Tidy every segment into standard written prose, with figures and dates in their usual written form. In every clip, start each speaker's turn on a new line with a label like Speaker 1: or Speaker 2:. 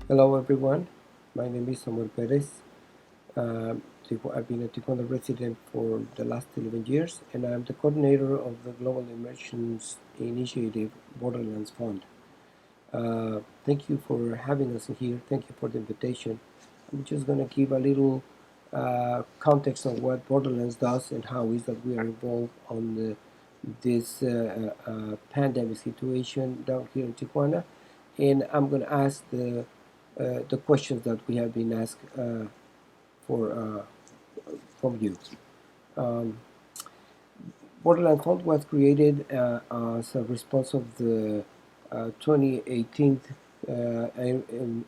Speaker 1: Hello everyone, my name is Samuel Perez. I've been a Taekwondo resident for the last 11 years and I'm the coordinator of the Global Immersions Initiative Borderlands Fund. Thank you for having us here. Thank you for the invitation. I'm just going to give a little context of what Borderlands does and how is that we are involved on this pandemic situation down here in Tijuana. And I'm going to ask the questions that we have been asked for from you. Um, Borderland Fund was created as a response of the 2018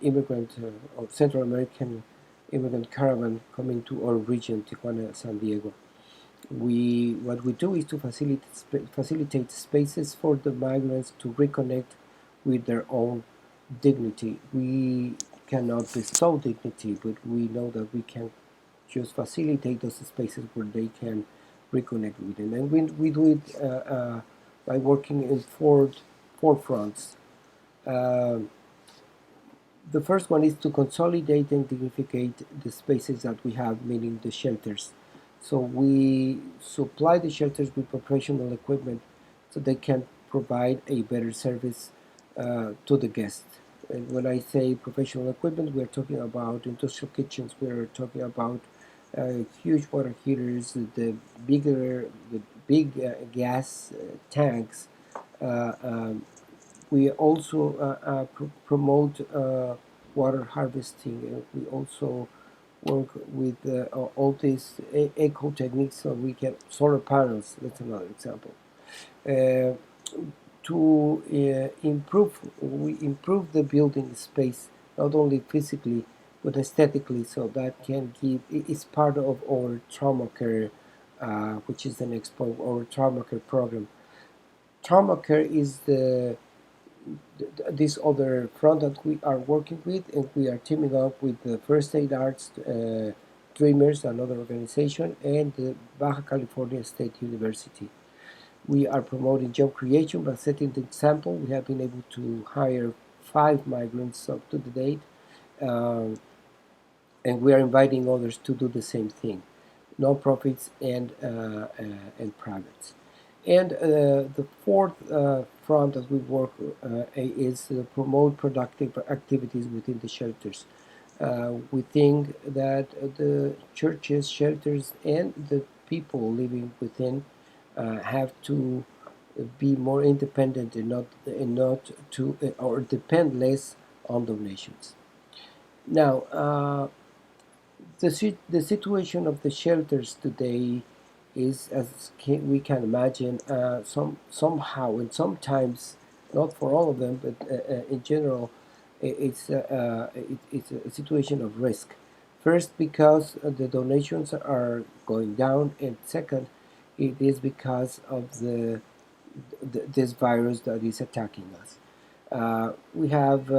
Speaker 1: immigrant or Central American immigrant caravan coming to our region, Tijuana, San Diego. What we do is to facilitate spaces for the migrants to reconnect with their own dignity. We cannot bestow dignity, but we know that we can just facilitate those spaces where they can reconnect with it. And we do it by working in four fronts. Um the first one is to consolidate and dignify the spaces that we have, meaning the shelters. So we supply the shelters with professional equipment so they can provide a better service to the guest. And when I say professional equipment, we're talking about industrial kitchens, we're talking about huge water heaters, the big gas tanks, um, we also promote water harvesting. We also work with all these eco techniques so we can solar panels. That's another example. Uh, to we improve the building space not only physically but aesthetically. So that can give it's part of our trauma care, which is the next part, our trauma care program. Trauma care is this other front that we are working with, and we are teaming up with the First Aid Arts Dreamers, another organization, and the Baja California State University. We are promoting job creation by setting the example. We have been able to hire 5 migrants up to the date, um, and we are inviting others to do the same thing, nonprofits and privates. And the fourth front that we work is promote productive activities within the shelters. We think that the churches, shelters, and the people living within have to be more independent and not to or depend less on donations. Now, the situation of the shelters today is, as we can imagine, somehow and sometimes, not for all of them, but in general, it's a situation of risk. First, because the donations are going down, and second, it is because of this virus that is attacking us. We have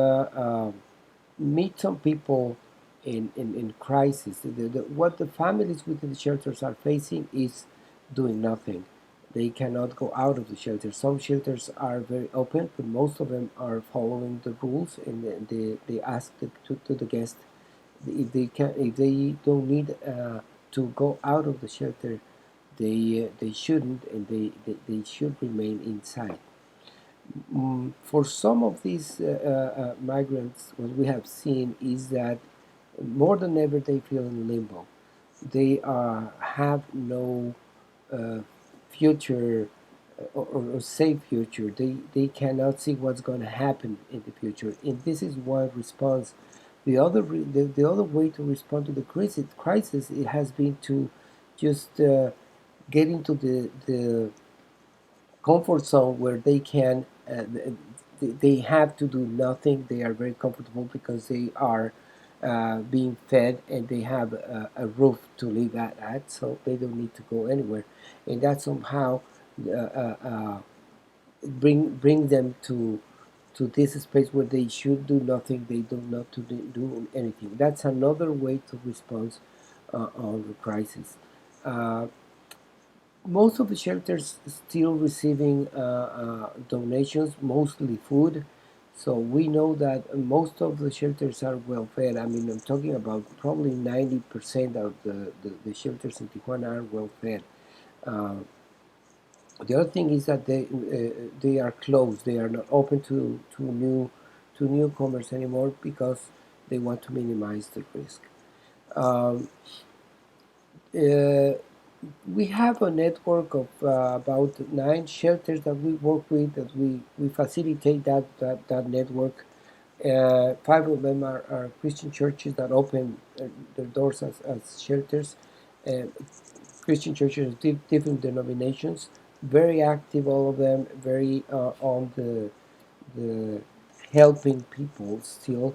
Speaker 1: meet some people in crisis. What the families within the shelters are facing is doing nothing. They cannot go out of the shelter. Some shelters are very open, but most of them are following the rules, and they ask to the guest if they don't need to go out of the shelter, they shouldn't, and they should remain inside. For some of these migrants, what we have seen is that more than ever they feel in limbo. They have no uh, future or safe future. They cannot see what's going to happen in the future, and this is one response. The other way to respond to the crisis it has been to just get into the comfort zone where they can they have to do nothing. They are very comfortable because they are being fed and they have a roof to live at, so they don't need to go anywhere, and that somehow uh, uh, uh, bring them to this space where they should do nothing. They don't not to do anything. That's another way to respond on the crisis. Uh, Most of the shelters still receiving donations, mostly food. So we know that most of the shelters are well fed. I mean, I'm talking about probably 90% of the shelters in Tijuana are well fed. Uh, the other thing is that they are closed. They are not open to newcomers anymore because they want to minimize the risk. Um, uh, we have a network of about 9 shelters that we work with. That we facilitate that network. 5 of them are Christian churches that open their doors as shelters. Uh, Christian churches of different denominations, very active, all of them, very on the helping people still.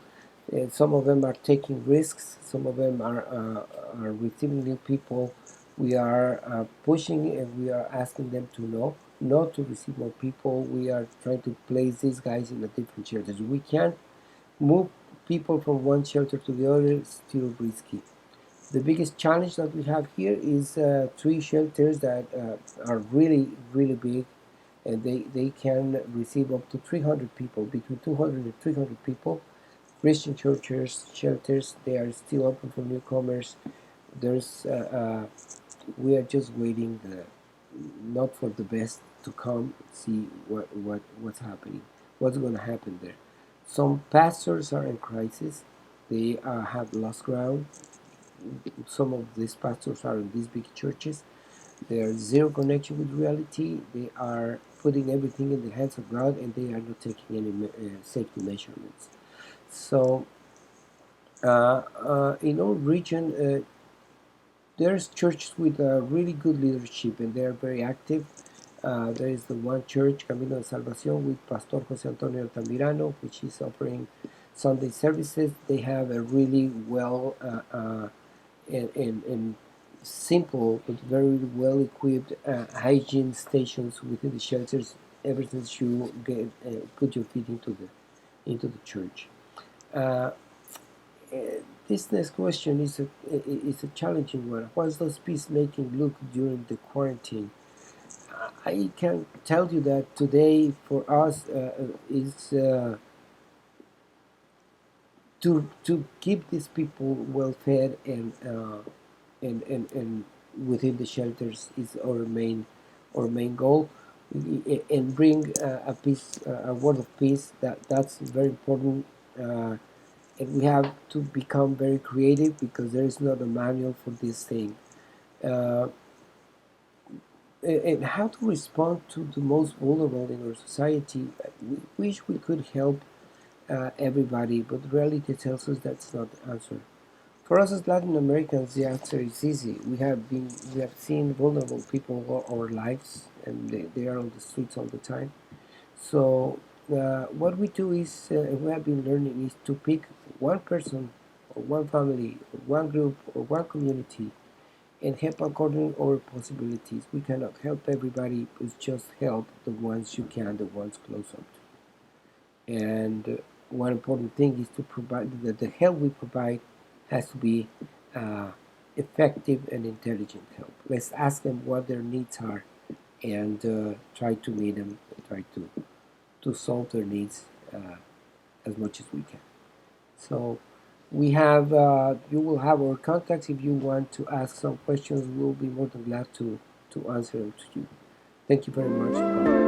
Speaker 1: Some of them are taking risks. Some of them are receiving new people. We are pushing and we are asking them to know not to receive more people. We are trying to place these guys in a different shelters. We can't move people from one shelter to the other. It's still risky. The biggest challenge that we have here is 3 shelters that are really big, and they can receive up to 300 people, between 200 and 300 people. Christian churches, shelters, they are still open for newcomers. There's we are just waiting not for the best to come, see what's happening, what's going to happen there. Some pastors are in crisis. They have lost ground. Some of these pastors are in these big churches. They are zero connection with reality. They are putting everything in the hands of God, and they are not taking any safety measurements. So, in our region, there's churches with really good leadership, and they are very active. There is the one church, Camino de Salvación, with Pastor Jose Antonio Altamirano, which is offering Sunday services. They have a really well and simple but very well equipped hygiene stations within the shelters ever since you get put your feet into the church. Uh, this next question is a challenging one. What does peacemaking look during the quarantine? I can tell you that today for us is to keep these people well fed and within the shelters is our main goal, and bring a peace, a word of peace. That's very important. And we have to become very creative because there is not a manual for this thing. Uh, and how to respond to the most vulnerable in our society. We wish we could help everybody, but reality tells us that's not the answer. For us as Latin Americans, the answer is easy. We have seen vulnerable people all our lives, and they are on the streets all the time. So what we do is, we have been learning, is to pick one person, or one family, or one group, or one community, and help according to our possibilities. We cannot help everybody, but just help the ones you can, the ones close up to. And one important thing is to provide that the help we provide has to be uh, effective and intelligent help. Let's ask them what their needs are and try to meet them, try to solve their needs as much as we can. So we have, you will have our contacts if you want to ask some questions. We'll be more than glad to answer them to you. Thank you very much.